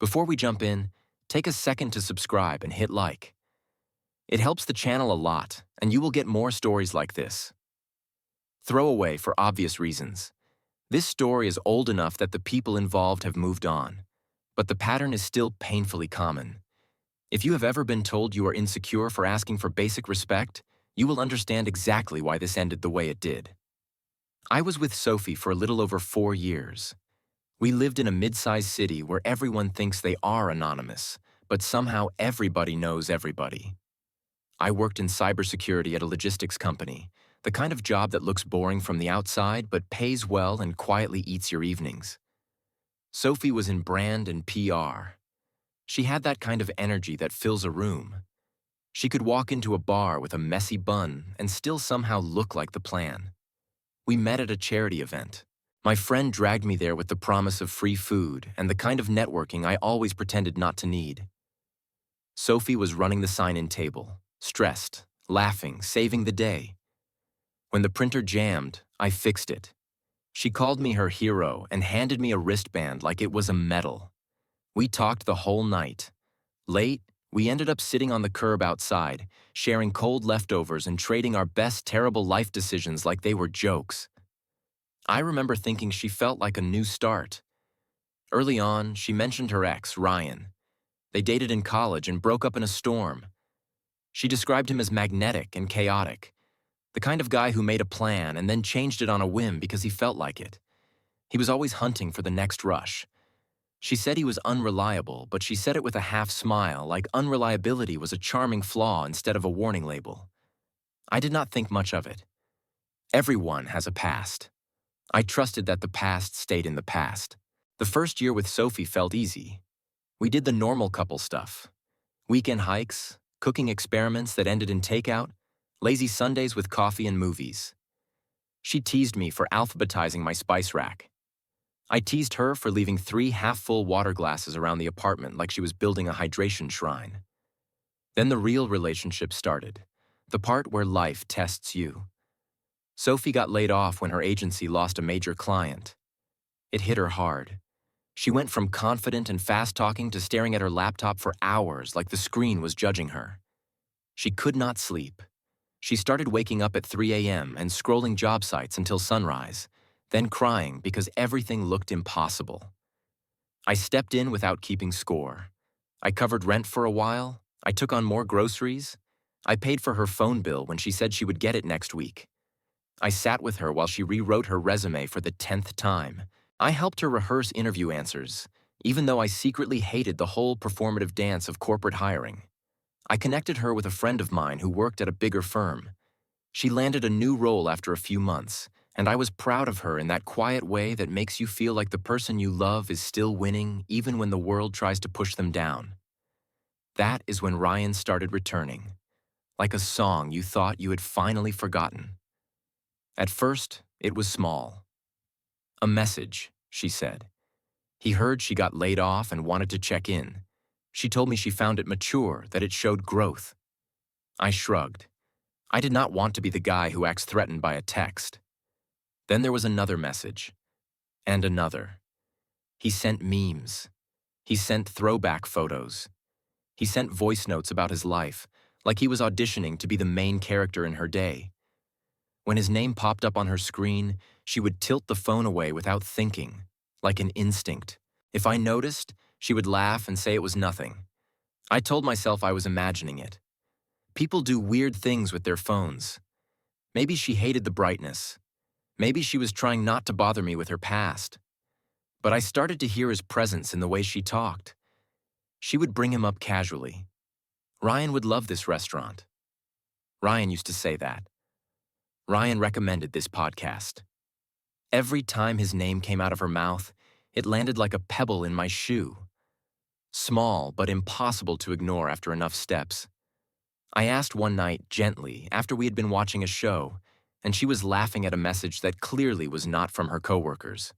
Before we jump in, take a second to subscribe and hit like. It helps the channel a lot, and you will get more stories like this. Throwaway for obvious reasons. This story is old enough that the people involved have moved on, but the pattern is still painfully common. If you have ever been told you are insecure for asking for basic respect, you will understand exactly why this ended the way it did. I was with Sophie for a little over 4 years. We lived in a mid-sized city where everyone thinks they are anonymous, but somehow everybody knows everybody. I worked in cybersecurity at a logistics company, the kind of job that looks boring from the outside but pays well and quietly eats your evenings. Sophie was in brand and PR. She had that kind of energy that fills a room. She could walk into a bar with a messy bun and still somehow look like the plan. We met at a charity event. My friend dragged me there with the promise of free food and the kind of networking I always pretended not to need. Sophie was running the sign-in table, stressed, laughing, saving the day. When the printer jammed, I fixed it. She called me her hero and handed me a wristband like it was a medal. We talked the whole night. Late, we ended up sitting on the curb outside, sharing cold leftovers and trading our best terrible life decisions like they were jokes. I remember thinking she felt like a new start. Early on, she mentioned her ex, Ryan. They dated in college and broke up in a storm. She described him as magnetic and chaotic, the kind of guy who made a plan and then changed it on a whim because he felt like it. He was always hunting for the next rush. She said he was unreliable, but she said it with a half smile, like unreliability was a charming flaw instead of a warning label. I did not think much of it. Everyone has a past. I trusted that the past stayed in the past. The first year with Sophie felt easy. We did the normal couple stuff. Weekend hikes, cooking experiments that ended in takeout, lazy Sundays with coffee and movies. She teased me for alphabetizing my spice rack. I teased her for leaving 3 half-full water glasses around the apartment like she was building a hydration shrine. Then the real relationship started, the part where life tests you. Sophie got laid off when her agency lost a major client. It hit her hard. She went from confident and fast-talking to staring at her laptop for hours like the screen was judging her. She could not sleep. She started waking up at 3 a.m. and scrolling job sites until sunrise, then crying because everything looked impossible. I stepped in without keeping score. I covered rent for a while. I took on more groceries. I paid for her phone bill when she said she would get it next week. I sat with her while she rewrote her resume for the 10th time. I helped her rehearse interview answers, even though I secretly hated the whole performative dance of corporate hiring. I connected her with a friend of mine who worked at a bigger firm. She landed a new role after a few months, and I was proud of her in that quiet way that makes you feel like the person you love is still winning even when the world tries to push them down. That is when Ryan started returning, like a song you thought you had finally forgotten. At first, it was small. A message, she said. He heard she got laid off and wanted to check in. She told me she found it mature, that it showed growth. I shrugged. I did not want to be the guy who acts threatened by a text. Then there was another message. And another. He sent memes. He sent throwback photos. He sent voice notes about his life, like he was auditioning to be the main character in her day. When his name popped up on her screen, she would tilt the phone away without thinking, like an instinct. If I noticed, she would laugh and say it was nothing. I told myself I was imagining it. People do weird things with their phones. Maybe she hated the brightness. Maybe she was trying not to bother me with her past. But I started to hear his presence in the way she talked. She would bring him up casually. Ryan would love this restaurant. Ryan used to say that. Ryan recommended this podcast. Every time his name came out of her mouth, it landed like a pebble in my shoe. Small, but impossible to ignore after enough steps. I asked one night, gently, after we had been watching a show, and she was laughing at a message that clearly was not from her coworkers.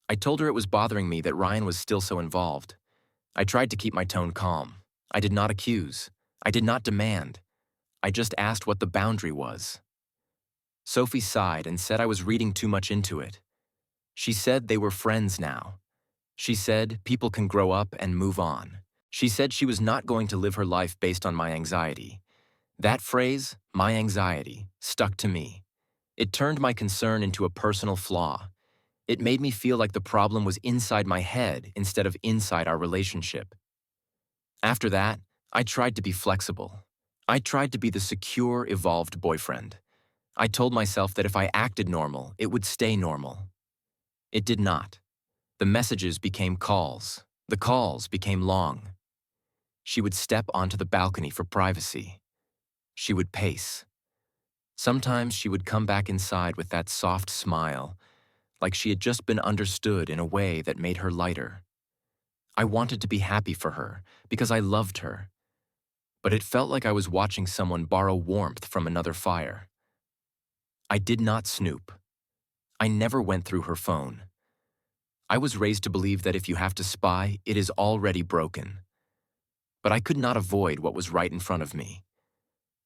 I told her it was bothering me that Ryan was still so involved. I tried to keep my tone calm. I did not accuse. I did not demand. I just asked what the boundary was. Sophie sighed and said I was reading too much into it. She said they were friends now. She said people can grow up and move on. She said she was not going to live her life based on my anxiety. That phrase, my anxiety, stuck to me. It turned my concern into a personal flaw. It made me feel like the problem was inside my head instead of inside our relationship. After that, I tried to be flexible. I tried to be the secure, evolved boyfriend. I told myself that if I acted normal, it would stay normal. It did not. The messages became calls. The calls became long. She would step onto the balcony for privacy. She would pace. Sometimes she would come back inside with that soft smile, like she had just been understood in a way that made her lighter. I wanted to be happy for her because I loved her, but it felt like I was watching someone borrow warmth from another fire. I did not snoop. I never went through her phone. I was raised to believe that if you have to spy, it is already broken. But I could not avoid what was right in front of me.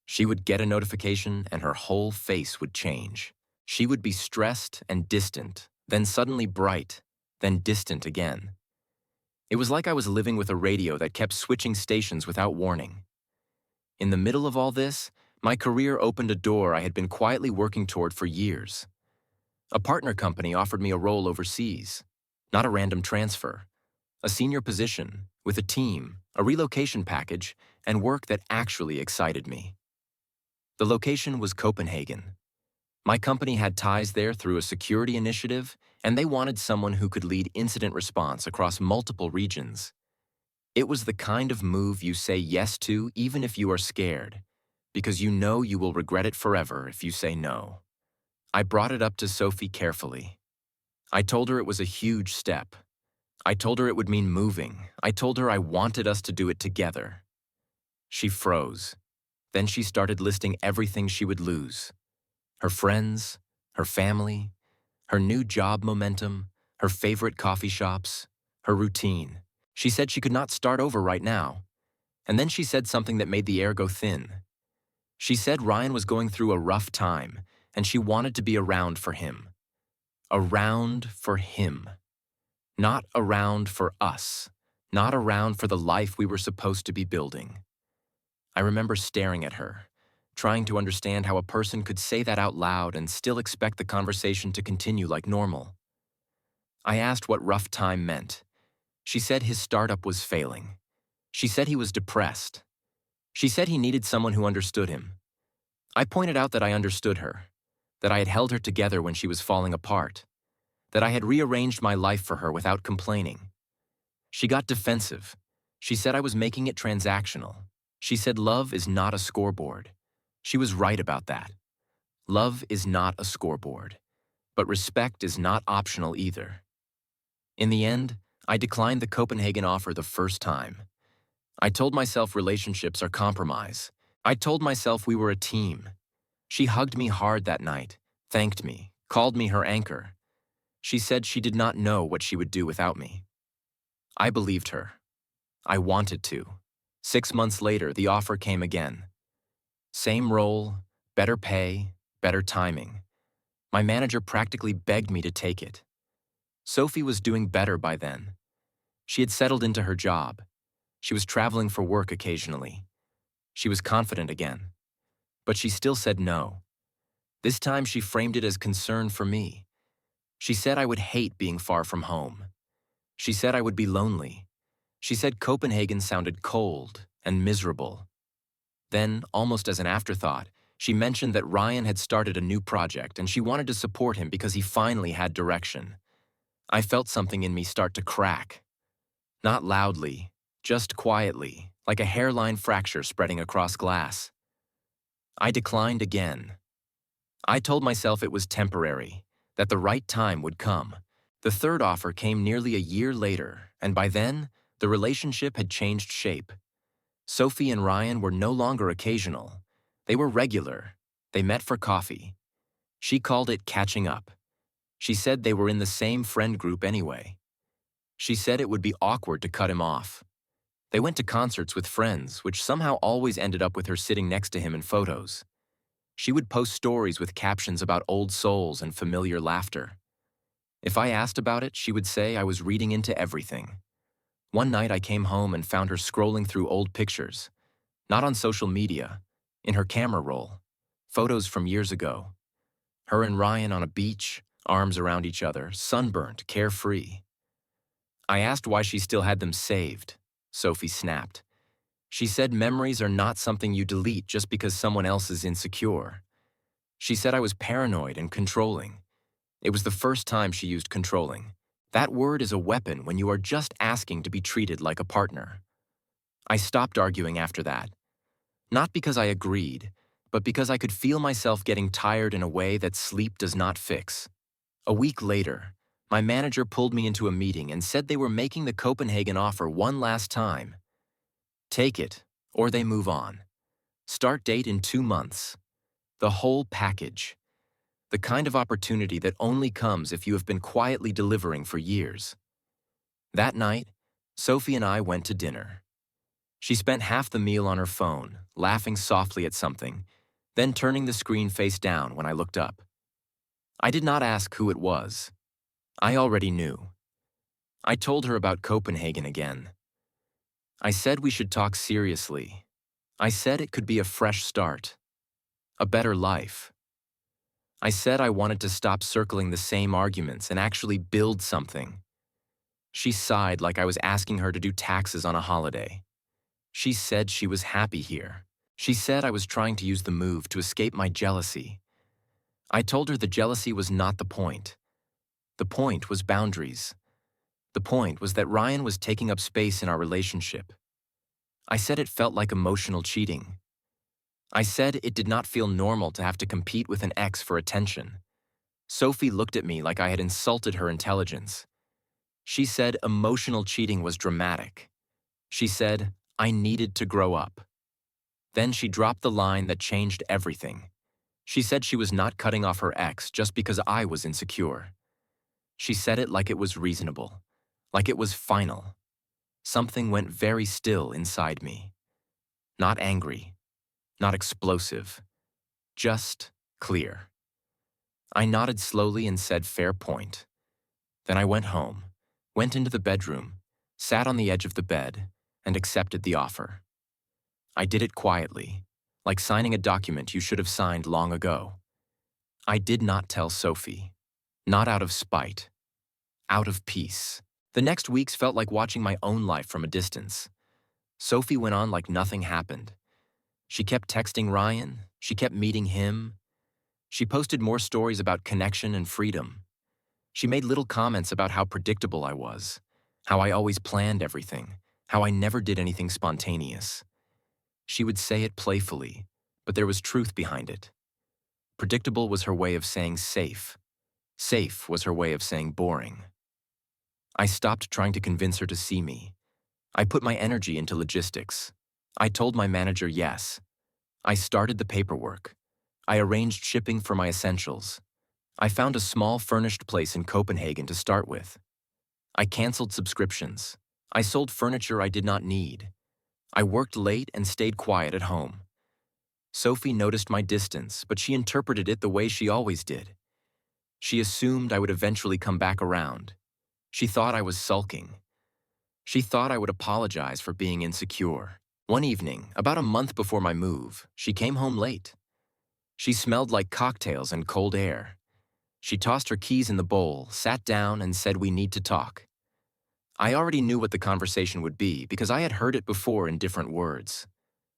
She would get a notification and her whole face would change. She would be stressed and distant, then suddenly bright, then distant again. It was like I was living with a radio that kept switching stations without warning. In the middle of all this, my career opened a door I had been quietly working toward for years. A partner company offered me a role overseas, not a random transfer, a senior position, with a team, a relocation package, and work that actually excited me. The location was Copenhagen. My company had ties there through a security initiative, and they wanted someone who could lead incident response across multiple regions. It was the kind of move you say yes to even if you are scared, because you know you will regret it forever if you say no. I brought it up to Sophie carefully. I told her it was a huge step. I told her it would mean moving. I told her I wanted us to do it together. She froze. Then she started listing everything she would lose. Her friends, her family, her new job momentum, her favorite coffee shops, her routine. She said she could not start over right now. And then she said something that made the air go thin. She said Ryan was going through a rough time, and she wanted to be around for him. Around for him. Not around for us. Not around for the life we were supposed to be building. I remember staring at her, trying to understand how a person could say that out loud and still expect the conversation to continue like normal. I asked what rough time meant. She said his startup was failing. She said he was depressed. She said he needed someone who understood him. I pointed out that I understood her, that I had held her together when she was falling apart, that I had rearranged my life for her without complaining. She got defensive. She said I was making it transactional. She said love is not a scoreboard. She was right about that. Love is not a scoreboard, but respect is not optional either. In the end, I declined the Copenhagen offer the first time. I told myself relationships are compromise. I told myself we were a team. She hugged me hard that night, thanked me, called me her anchor. She said she did not know what she would do without me. I believed her. I wanted to. 6 months later, the offer came again. Same role, better pay, better timing. My manager practically begged me to take it. Sophie was doing better by then. She had settled into her job. She was traveling for work occasionally. She was confident again. But she still said no. This time she framed it as concern for me. She said I would hate being far from home. She said I would be lonely. She said Copenhagen sounded cold and miserable. Then, almost as an afterthought, she mentioned that Ryan had started a new project and she wanted to support him because he finally had direction. I felt something in me start to crack. Not loudly, just quietly, like a hairline fracture spreading across glass. I declined again. I told myself it was temporary, that the right time would come. The third offer came nearly a year later, and by then, the relationship had changed shape. Sophie and Ryan were no longer occasional. They were regular. They met for coffee. She called it catching up. She said they were in the same friend group anyway. She said it would be awkward to cut him off. They went to concerts with friends, which somehow always ended up with her sitting next to him in photos. She would post stories with captions about old souls and familiar laughter. If I asked about it, she would say I was reading into everything. One night I came home and found her scrolling through old pictures, not on social media, in her camera roll, photos from years ago. Her and Ryan on a beach, arms around each other, sunburnt, carefree. I asked why she still had them saved. Sophie snapped. She said memories are not something you delete just because someone else is insecure. She said I was paranoid and controlling. It was the first time she used controlling. That word is a weapon when you are just asking to be treated like a partner. I stopped arguing after that. Not because I agreed, but because I could feel myself getting tired in a way that sleep does not fix. A week later, my manager pulled me into a meeting and said they were making the Copenhagen offer one last time. Take it, or they move on. Start date in 2 months. The whole package. The kind of opportunity that only comes if you have been quietly delivering for years. That night, Sophie and I went to dinner. She spent half the meal on her phone, laughing softly at something, then turning the screen face down when I looked up. I did not ask who it was. I already knew. I told her about Copenhagen again. I said we should talk seriously. I said it could be a fresh start. A better life. I said I wanted to stop circling the same arguments and actually build something. She sighed like I was asking her to do taxes on a holiday. She said she was happy here. She said I was trying to use the move to escape my jealousy. I told her the jealousy was not the point. The point was boundaries. The point was that Ryan was taking up space in our relationship. I said it felt like emotional cheating. I said it did not feel normal to have to compete with an ex for attention. Sophie looked at me like I had insulted her intelligence. She said emotional cheating was dramatic. She said I needed to grow up. Then she dropped the line that changed everything. She said she was not cutting off her ex just because I was insecure. She said it like it was reasonable, like it was final. Something went very still inside me. Not angry, not explosive, just clear. I nodded slowly and said, "Fair point." Then I went home, went into the bedroom, sat on the edge of the bed, and accepted the offer. I did it quietly, like signing a document you should have signed long ago. I did not tell Sophie, not out of spite, out of peace. The next weeks felt like watching my own life from a distance. Sophie went on like nothing happened. She kept texting Ryan, she kept meeting him. She posted more stories about connection and freedom. She made little comments about how predictable I was, how I always planned everything, how I never did anything spontaneous. She would say it playfully, but there was truth behind it. Predictable was her way of saying safe. Safe was her way of saying boring. I stopped trying to convince her to see me. I put my energy into logistics. I told my manager yes. I started the paperwork. I arranged shipping for my essentials. I found a small furnished place in Copenhagen to start with. I canceled subscriptions. I sold furniture I did not need. I worked late and stayed quiet at home. Sophie noticed my distance, but she interpreted it the way she always did. She assumed I would eventually come back around. She thought I was sulking. She thought I would apologize for being insecure. One evening, about a month before my move, she came home late. She smelled like cocktails and cold air. She tossed her keys in the bowl, sat down, and said we need to talk. I already knew what the conversation would be because I had heard it before in different words.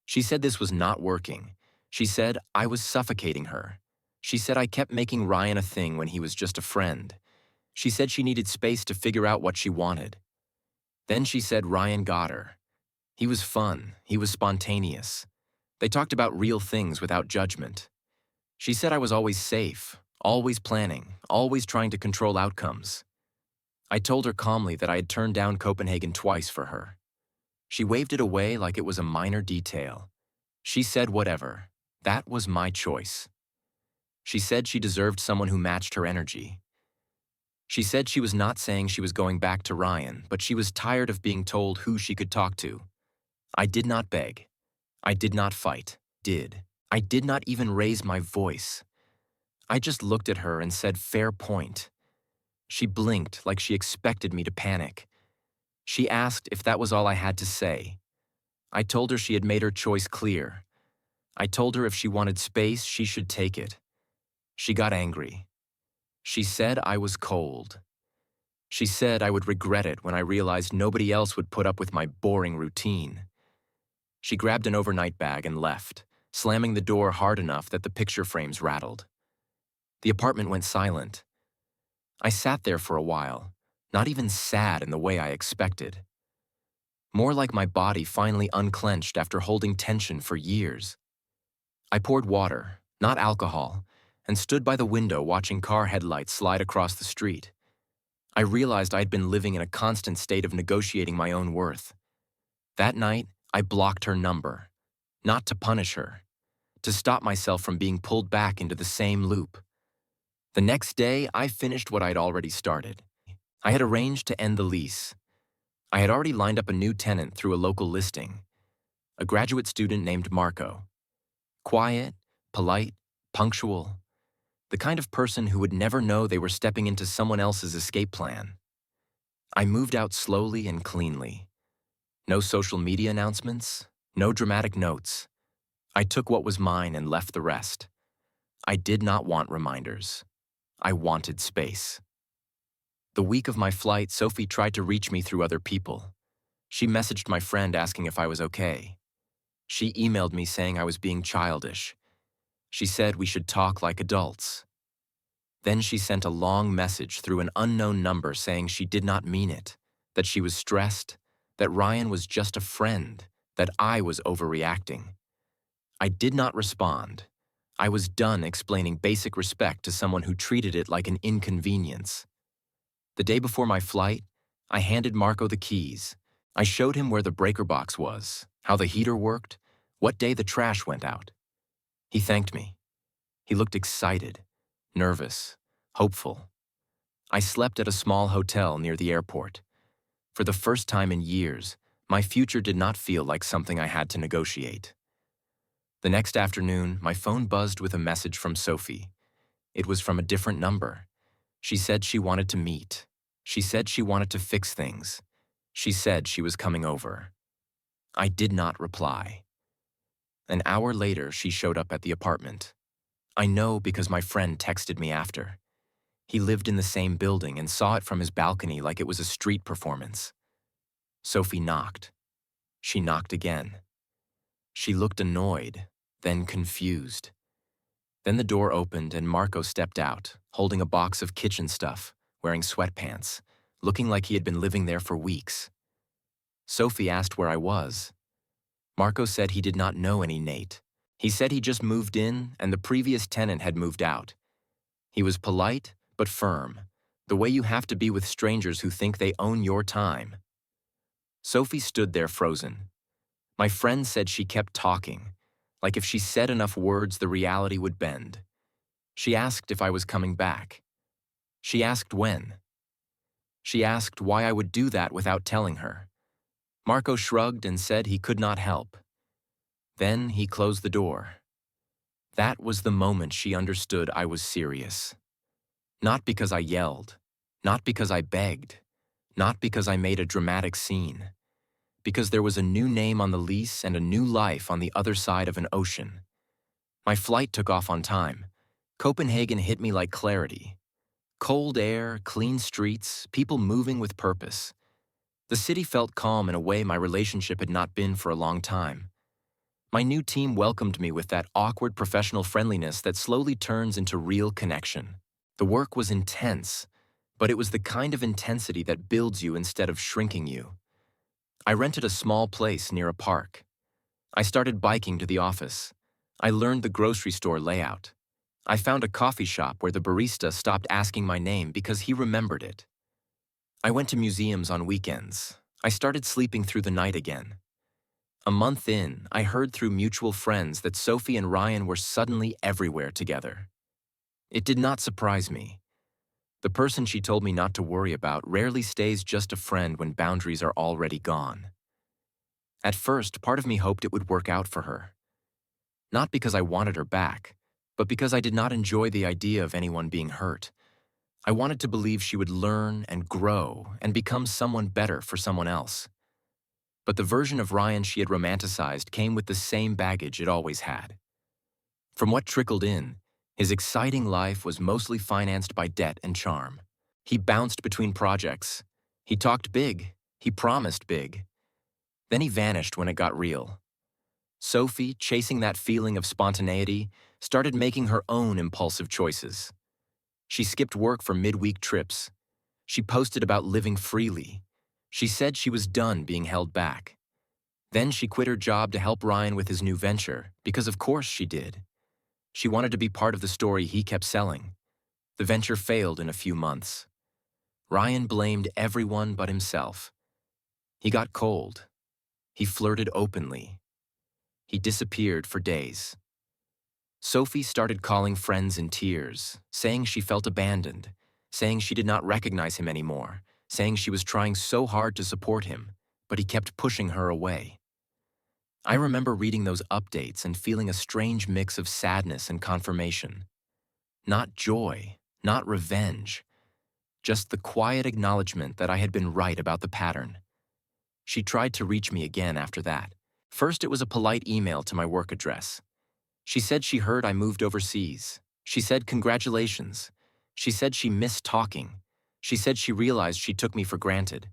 She said this was not working. She said I was suffocating her. She said I kept making Ryan a thing when he was just a friend. She said she needed space to figure out what she wanted. Then she said Ryan got her. He was fun. He was spontaneous. They talked about real things without judgment. She said I was always safe, always planning, always trying to control outcomes. I told her calmly that I had turned down Copenhagen twice for her. She waved it away like it was a minor detail. She said whatever. That was my choice. She said she deserved someone who matched her energy. She said she was not saying she was going back to Ryan, but she was tired of being told who she could talk to. I did not beg. I did not fight. I did not even raise my voice. I just looked at her and said, "Fair point." She blinked like she expected me to panic. She asked if that was all I had to say. I told her she had made her choice clear. I told her if she wanted space, she should take it. She got angry. She said I was cold. She said I would regret it when I realized nobody else would put up with my boring routine. She grabbed an overnight bag and left, slamming the door hard enough that the picture frames rattled. The apartment went silent. I sat there for a while, not even sad in the way I expected. More like my body finally unclenched after holding tension for years. I poured water, not alcohol, and stood by the window watching car headlights slide across the street. I realized I'd been living in a constant state of negotiating my own worth. That night, I blocked her number, not to punish her, to stop myself from being pulled back into the same loop. The next day, I finished what I'd already started. I had arranged to end the lease. I had already lined up a new tenant through a local listing, a graduate student named Marco. Quiet, polite, punctual, the kind of person who would never know they were stepping into someone else's escape plan. I moved out slowly and cleanly. No social media announcements, no dramatic notes. I took what was mine and left the rest. I did not want reminders. I wanted space. The week of my flight, Sophie tried to reach me through other people. She messaged my friend asking if I was okay. She emailed me saying I was being childish. She said we should talk like adults. Then she sent a long message through an unknown number saying she did not mean it, that she was stressed, that Ryan was just a friend, that I was overreacting. I did not respond. I was done explaining basic respect to someone who treated it like an inconvenience. The day before my flight, I handed Marco the keys. I showed him where the breaker box was, how the heater worked, what day the trash went out. He thanked me. He looked excited, nervous, hopeful. I slept at a small hotel near the airport. For the first time in years, my future did not feel like something I had to negotiate. The next afternoon, my phone buzzed with a message from Sophie. It was from a different number. She said she wanted to meet. She said she wanted to fix things. She said she was coming over. I did not reply. An hour later, she showed up at the apartment. I know because my friend texted me after. He lived in the same building and saw it from his balcony like it was a street performance. Sophie knocked. She knocked again. She looked annoyed, then confused. Then the door opened and Marco stepped out, holding a box of kitchen stuff, wearing sweatpants, looking like he had been living there for weeks. Sophie asked where I was. Marco said he did not know any Nate. He said he just moved in and the previous tenant had moved out. He was polite, but firm, the way you have to be with strangers who think they own your time. Sophie stood there frozen. My friend said she kept talking, like if she said enough words, the reality would bend. She asked if I was coming back. She asked when. She asked why I would do that without telling her. Marco shrugged and said he could not help. Then he closed the door. That was the moment she understood I was serious. Not because I yelled, not because I begged, not because I made a dramatic scene, because there was a new name on the lease and a new life on the other side of an ocean. My flight took off on time. Copenhagen hit me like clarity. Cold air, clean streets, people moving with purpose. The city felt calm in a way my relationship had not been for a long time. My new team welcomed me with that awkward professional friendliness that slowly turns into real connection. The work was intense, but it was the kind of intensity that builds you instead of shrinking you. I rented a small place near a park. I started biking to the office. I learned the grocery store layout. I found a coffee shop where the barista stopped asking my name because he remembered it. I went to museums on weekends. I started sleeping through the night again. A month in, I heard through mutual friends that Sophie and Ryan were suddenly everywhere together. It did not surprise me. The person she told me not to worry about rarely stays just a friend when boundaries are already gone. At first, part of me hoped it would work out for her. Not because I wanted her back, but because I did not enjoy the idea of anyone being hurt. I wanted to believe she would learn and grow and become someone better for someone else. But the version of Ryan she had romanticized came with the same baggage it always had. From what trickled in, his exciting life was mostly financed by debt and charm. He bounced between projects. He talked big. He promised big. Then he vanished when it got real. Sophie, chasing that feeling of spontaneity, started making her own impulsive choices. She skipped work for midweek trips. She posted about living freely. She said she was done being held back. Then she quit her job to help Ryan with his new venture, because of course she did. She wanted to be part of the story he kept selling. The venture failed in a few months. Ryan blamed everyone but himself. He got cold. He flirted openly. He disappeared for days. Sophie started calling friends in tears, saying she felt abandoned, saying she did not recognize him anymore, saying she was trying so hard to support him, but he kept pushing her away. I remember reading those updates and feeling a strange mix of sadness and confirmation. Not joy, not revenge, just the quiet acknowledgement that I had been right about the pattern. She tried to reach me again after that. First, it was a polite email to my work address. She said she heard I moved overseas. She said congratulations. She said she missed talking. She said she realized she took me for granted.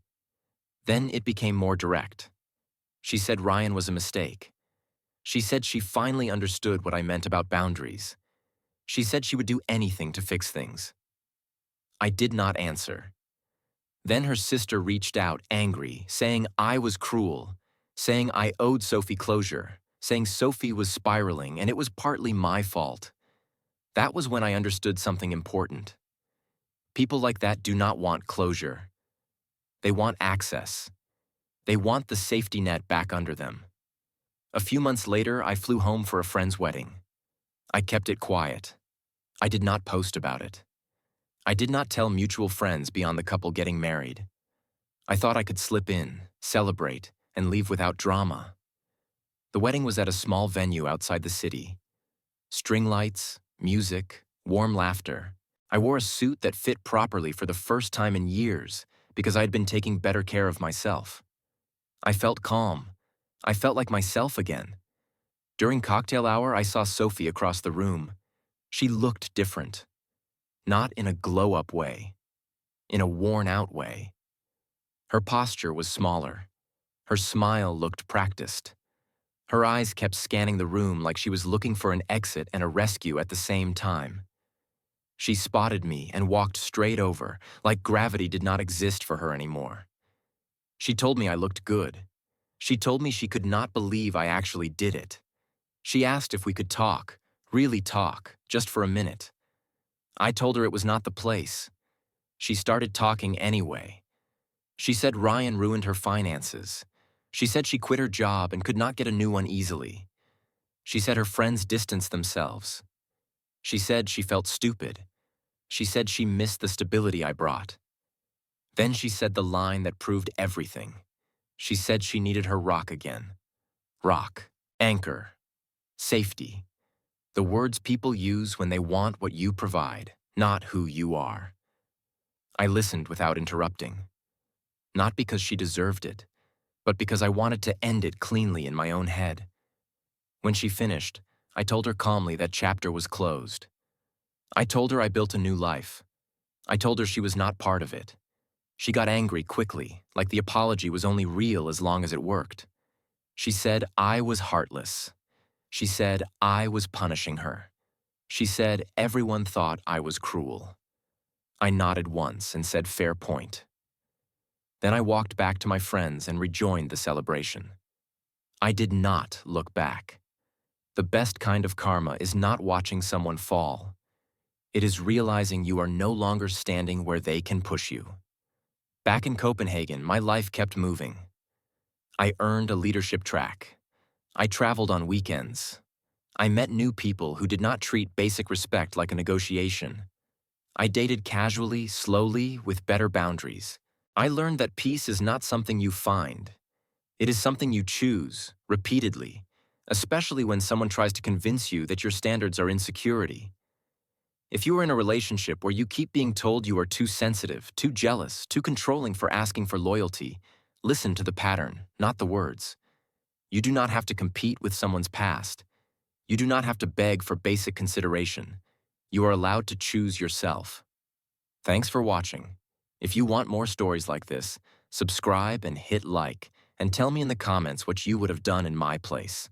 Then it became more direct. She said Ryan was a mistake. She said she finally understood what I meant about boundaries. She said she would do anything to fix things. I did not answer. Then her sister reached out, angry, saying I was cruel, saying I owed Sophie closure, saying Sophie was spiraling and it was partly my fault. That was when I understood something important. People like that do not want closure. They want access. They want the safety net back under them. A few months later, I flew home for a friend's wedding. I kept it quiet. I did not post about it. I did not tell mutual friends beyond the couple getting married. I thought I could slip in, celebrate, and leave without drama. The wedding was at a small venue outside the city. String lights, music, warm laughter. I wore a suit that fit properly for the first time in years because I had been taking better care of myself. I felt calm. I felt like myself again. During cocktail hour, I saw Sophie across the room. She looked different. Not in a glow-up way. In a worn-out way. Her posture was smaller. Her smile looked practiced. Her eyes kept scanning the room like she was looking for an exit and a rescue at the same time. She spotted me and walked straight over, like gravity did not exist for her anymore. She told me I looked good. She told me she could not believe I actually did it. She asked if we could talk, really talk, just for a minute. I told her it was not the place. She started talking anyway. She said Ryan ruined her finances. She said she quit her job and could not get a new one easily. She said her friends distanced themselves. She said she felt stupid. She said she missed the stability I brought. Then she said the line that proved everything. She said she needed her rock again. Rock, anchor, safety. The words people use when they want what you provide, not who you are. I listened without interrupting. Not because she deserved it, but because I wanted to end it cleanly in my own head. When she finished, I told her calmly that chapter was closed. I told her I built a new life. I told her she was not part of it. She got angry quickly, like the apology was only real as long as it worked. She said I was heartless. She said I was punishing her. She said everyone thought I was cruel. I nodded once and said fair point. Then I walked back to my friends and rejoined the celebration. I did not look back. The best kind of karma is not watching someone fall. It is realizing you are no longer standing where they can push you. Back in Copenhagen, my life kept moving. I earned a leadership track. I traveled on weekends. I met new people who did not treat basic respect like a negotiation. I dated casually, slowly, with better boundaries. I learned that peace is not something you find. It is something you choose, repeatedly, especially when someone tries to convince you that your standards are insecurity. If you are in a relationship where you keep being told you are too sensitive, too jealous, too controlling for asking for loyalty, listen to the pattern, not the words. You do not have to compete with someone's past. You do not have to beg for basic consideration. You are allowed to choose yourself. Thanks for watching. If you want more stories like this, subscribe and hit like, and tell me in the comments what you would have done in my place.